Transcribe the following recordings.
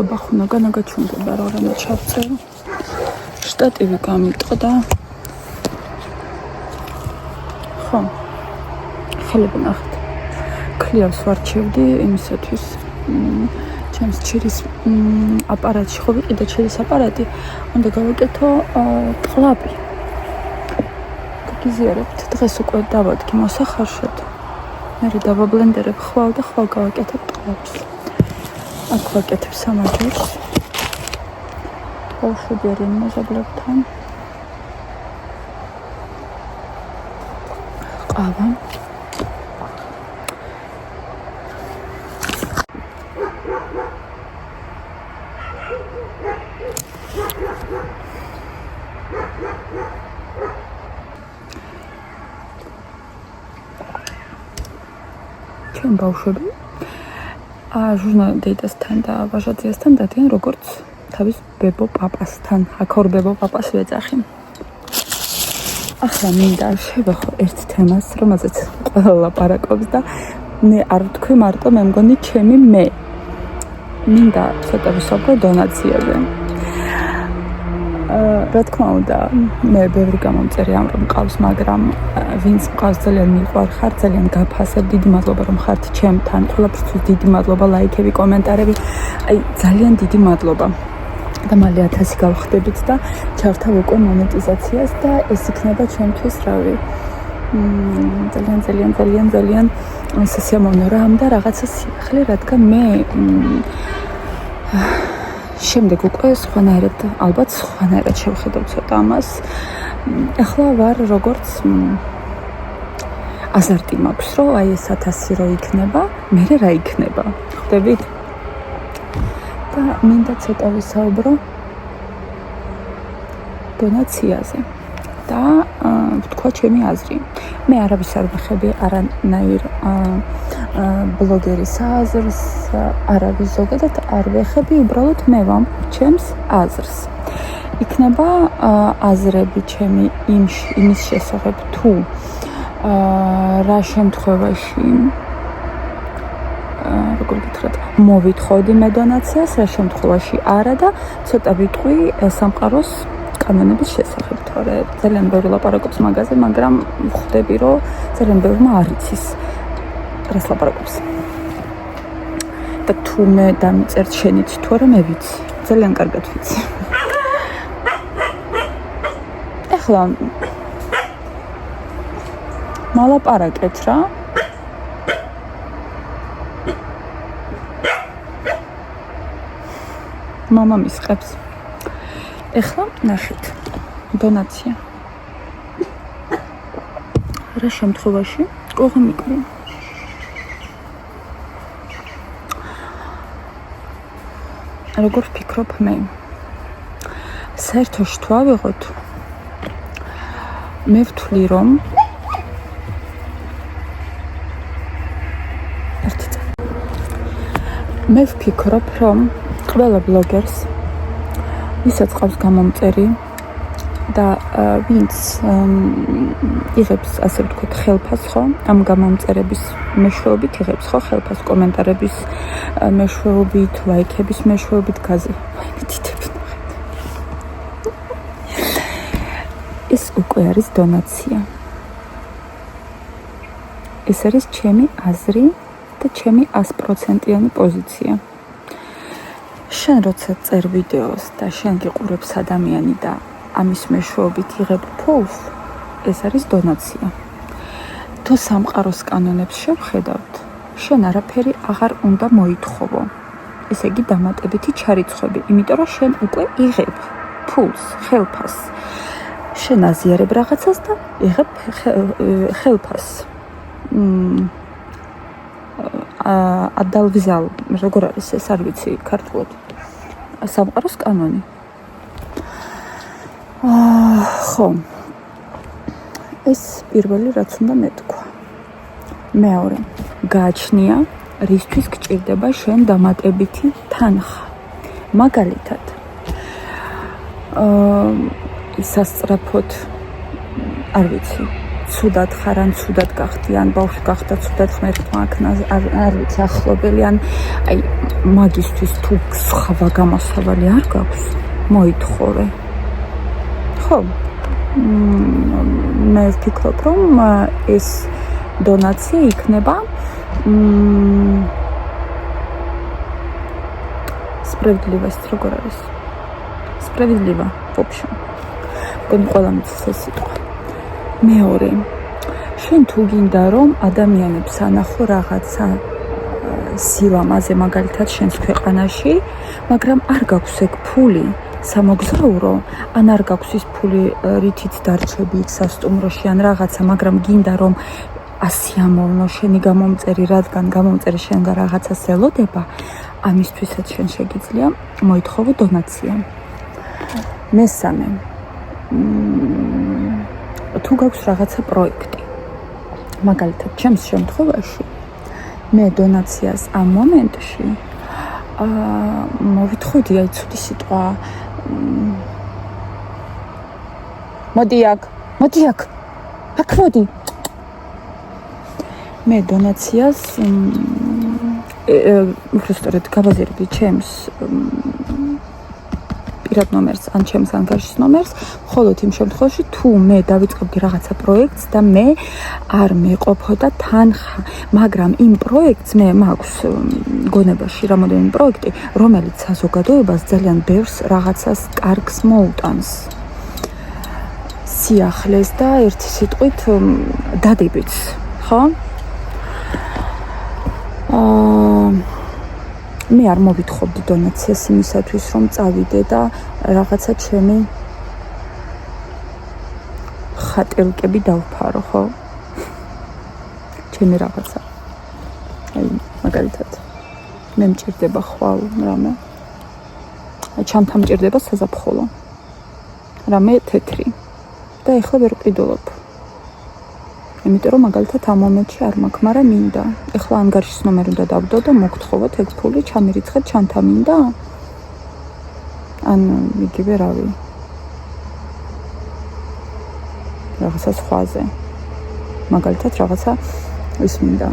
გაბახუნა განაგაჩუნდება რა რამე ჩავწერო. შტატივი გამიტყდა. ხო. ხელები ნახეთ. ქლიავს ვარჩევდი იმისათვის ჩემს ჩირის აპარატში ხო ვიყიდა ჩირის აპარატი, უნდა გავაკეთო ყლაპი. გიზიარებთ, დღეს უკვე დავადგი მოსახარშად. მერე დავაბლენდერებ ხვალ და ხვალ გავაკეთებ ყლაპს. აქ ვაკეთებ სამაჯურს. ბავშვები არიან მეზობლებთან. ყავა. ჩვენ ბავშვები ჟურნალ დეიტასთან და ვაჟაძიასთან დადიან როგორც თავის ბებო პაპასთან. აქ ორ ბებო პაპას ვეძახი. ახლა მინდა შევახო ერთ თემას, რომელზეც ყველა ლაპარაკობს და მე არ ვთქვი მარტო მე მგონი ჩემი მე. მინდა ცოტა ვისაუბრო დონაციაზე. რა თქმა უნდა, მე ბევრი გამომწერი ამ რომ მყავს, მაგრამ ვინც მყავს ძალიან მიყვარხარ, ძალიან გაფასებ, დიდი მადლობა რომ ხართ ჩემთან, ყველაფრისთვის დიდი მადლობა, ლაიქები, კომენტარები, აი ძალიან დიდი მადლობა. და მალე 1000 გავხდებით და ჩავთავ უკვე მონეტიზაციას და ეს იქნება ჩვენთვის რავი. ძალიან სასიამოვნო რამ და რაღაცა სიახლე, რადგან მე შემდეგ უკვე სხვანაირად, ალბათ სხვანაირად შევხედავ ცოტა ამას. ახლა ვარ როგორც აზარტი მაქვს, რომ აი ეს 1000 რო იქნება, მერე რა იქნება. ხვდებით? და მინდა ცოტა ვისაუბრო დონაციაზე და ვთქვა ჩემი აზრი. მე არავის არ ვეხები არანაირ ბლოგერის აზრს, არავის ზოგადად არ ვეხები, უბრალოდ მე ვამბობ ჩემს აზრს. იქნება აზრები ჩემი იმის შესახებ თუ რა შემთხვევაში როგორ გითხრათ, მოვითხოვდი მე დონაციას, რა შემთხვევაში არა და ცოტა ვიტყვი სამყაროს კანონების შესახებ, თორე ძალიან ბევრი ლაპარაკობს მაგაზე, მაგრამ ხვდები, რომ ძალიან ბევრმა არ იცის რას ლაპარაკობს. და თუ მე დამიწერთ შენით თუ არა მე ვიცი, ძალიან კარგად ვიცი. ახლა მალაპარაკეთ რა. მამა მისყებს. ეხლა ნახეთ. დონაცია. რა შემთხვევაში კოღმიკვი. როგორ ვფიქრობ მე? საერთოდ თუ ავიღოთ, მე ვთვლი რომ მე ვფიქრობ რომ ყველა ბლოგერს ვისაც ყავს გამომწერი და ვინც იღებს ასე ვთქვათ ხელფას ხო ამ გამომწერების მეშვეობით იღებს ხო ხელფას კომენტარების მეშვეობით ლაიქების მეშვეობით ეს უკვე არის დონაცია. ეს არის ჩემი აზრი და ჩემი 100%-იანი პოზიცია. შენ როცა წერ ვიდეოს და შენ გიყურებს ადამიანი და ამის მეშვეობით იღებ ფულს, ეს არის დონაცია. თუ სამყაროს კანონებს შევხედავთ, შენ არაფერი აღარ უნდა მოითხოვო. ესე იგი დამატებითი ჩარიცხვები, იმიტომ რომ შენ უკვე იღებ ფულს, ხელფას. შენ აზიარებ რაღაცას და იღებ ხელფას. ადალვიზალ, როგორ არის ეს, არ ვიცი ქართულად. სამყაროს კანონი. ხო. ეს პირველი რაც უნდა მეთქვა. მეორე, გააჩნია, რისთვის გჭირდება შენ დამატებითი თანხა. მაგალითად, სასწრაფოდ, არ ვიცი, ცუდად ხარ, ან ცუდად გახდი, ან ბავშვი გახდა ცუდად ღმერთმა აქნა არ ვიცი ახლობელი, ან აი მაგისთვის თუ სხვა გამოსავალი არ გაქვს, მოითხოვე. ხო? მე ვფიქრობ, რომ ეს დონაცია იქნება სპრედლива, ის როგორ არის? სპრედლива, в общем. მგონი ყველამ იცის ეს სიტყვა. მეორე, შენ თუ გინდა რომ ადამიანებს ანახო რაღაცა სილამაზე მაგალითად შენს ქვეყანაში, მაგრამ არ გაქვს ეგ ფული სამოგზაურო, ან არ გაქვს ის ფული რითიც დარჩები იქ სასტუმროში, ან რაღაცა, მაგრამ გინდა რომ ასი ამოვნო შენი გამომწერი, რადგან გამომწერი შენგან რაღაცას ელოდება, ამისთვისაც შენ შეგიძლია მოითხოვო დონაცია. მესამე, თუ გაქვს რაღაცა პროექტი, მაგალითად, ჩემს შემთხვევაში, მე დონაციას ამ მომენტში მოვითხოვდი, აი ცუდი სიტყვა. მოდი აქ, აქ მოდი. მე დონაციას უბრალოდ გავაზირებდი ჩემს პირად ნომერს, ან ჩემს ანგარიშის ნომერს, მხოლოდ იმ შემთხვევაში, თუ მე დავიწყებდი რაღაცა პროექტს და მე არ მეყოფოდა თანხა, მაგრამ იმ პროექტს მე მაქვს გონებაში რამოდენიმე პროექტი, რომელიც საზოგადოებას ძალიან ბევრს რაღაცას კარგს მოუტანს. სიახლეს და ერთი სიტყვით დადებიც, ხო? მე არ მოვითხოვდი დონაციას იმისათვის, რომ წავიდე და რაღაცა ჩემი ხატილკები დავფარო, ხო? ჩემი რაღაცა. აი, მაგალითად, მე მჭირდება ხვალ რამე. აი, ჩანთა მჭირდება საზაფხულო. რამე თეთრი. და ეხლა ვერ ყიდულობ. იმიტომ რომ მაგალითად ამ მომენტში არ მაქვს, მაგრამ მინდა. ეხლა ანგარიშის ნომერი უნდა დავდო და მოგთხოვოთ ეგ ფული, ჩამირიცხეთ, ჩანთა მინდა? ან იგივე რავი. რაღაცა სხვაზე. მაგალითად რაღაცა ის მინდა.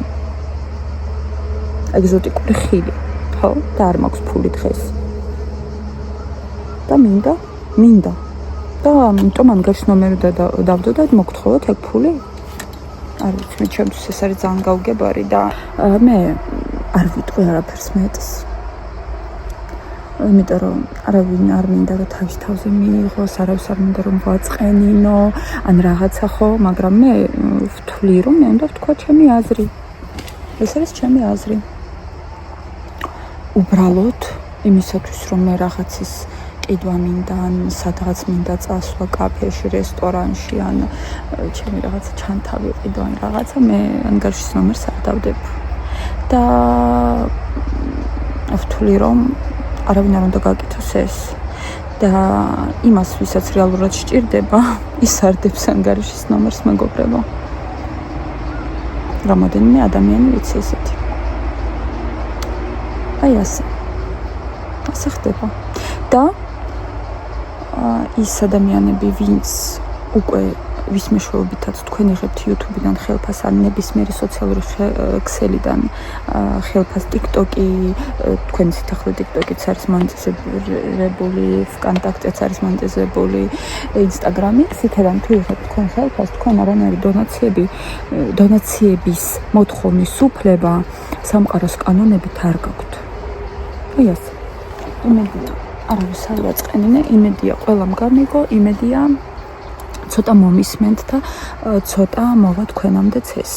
ეგზოტიკური ხილი, ხო? და არ მაქვს ფული დღეს. და მინდა. და ამიტომ ანგარიშის ნომერი დავდო და მოგთხოვოთ ეგ ფული? არ ვიცი, მე ჩემთვის ეს არის ძალიან გაუგებარი და მე არ ვიტყვი არაფერს მეტს. იმიტომ რომ არავინ არ მინდა რომ თავის თავზე მიიღოს, არავის არ მინდა რომ ვაწყენინო, ან რაღაცა ხო, მაგრამ მე ვთვლი რომ მე უნდა ვთქვა ჩემი აზრი. ეს არის ჩემი აზრი. უბრალოდ იმისათვის რომ მე რაღაცის ყიდვა მინდა, ან სადღაც მინდა წასვლა კაფეში, რესტორანში, ან ჩემი რაღაცა ჩანთავი ყიდვა, ან რაღაცა, მე ანგარიშის ნომერს არ დავდებ. და ვთვლი რომ არავინ არ უნდა გაკეთოს ეს. და იმას, ვისაც რეალურად სჭირდება, ის არ დებს ანგარიშის ნომერს, მეგობრებო. რამოდენიმე ადამიანი ვიცი ესეთი. აი ასე ხდება. და ის ადამიანები, ვინც უკვე ვის მეშვეობითაც თქვენ იღებთ YouTube-დან ხელფას, ან ნებისმიერი სოციალური ქსელიდან ხელფას, TikTok-ი, თქვენ სიტყვით TikTok-იც არის მონეტიზირებული, VKontakte-ც არის მონეტიზირებული, Instagram-ი, იქიდან თუ იღებთ თქვენ ხელფას, თქვენ არანაირი დონაციების მოთხოვნის უფლება სამყაროს კანონებით არ გაქვთ. აი ასე. იმედია არავის არ ვაწყენინე, იმედია ყველამ გამიგო, იმედია ცოტა მომისმენთ და ცოტა მოვა თქვენამდეც ეს.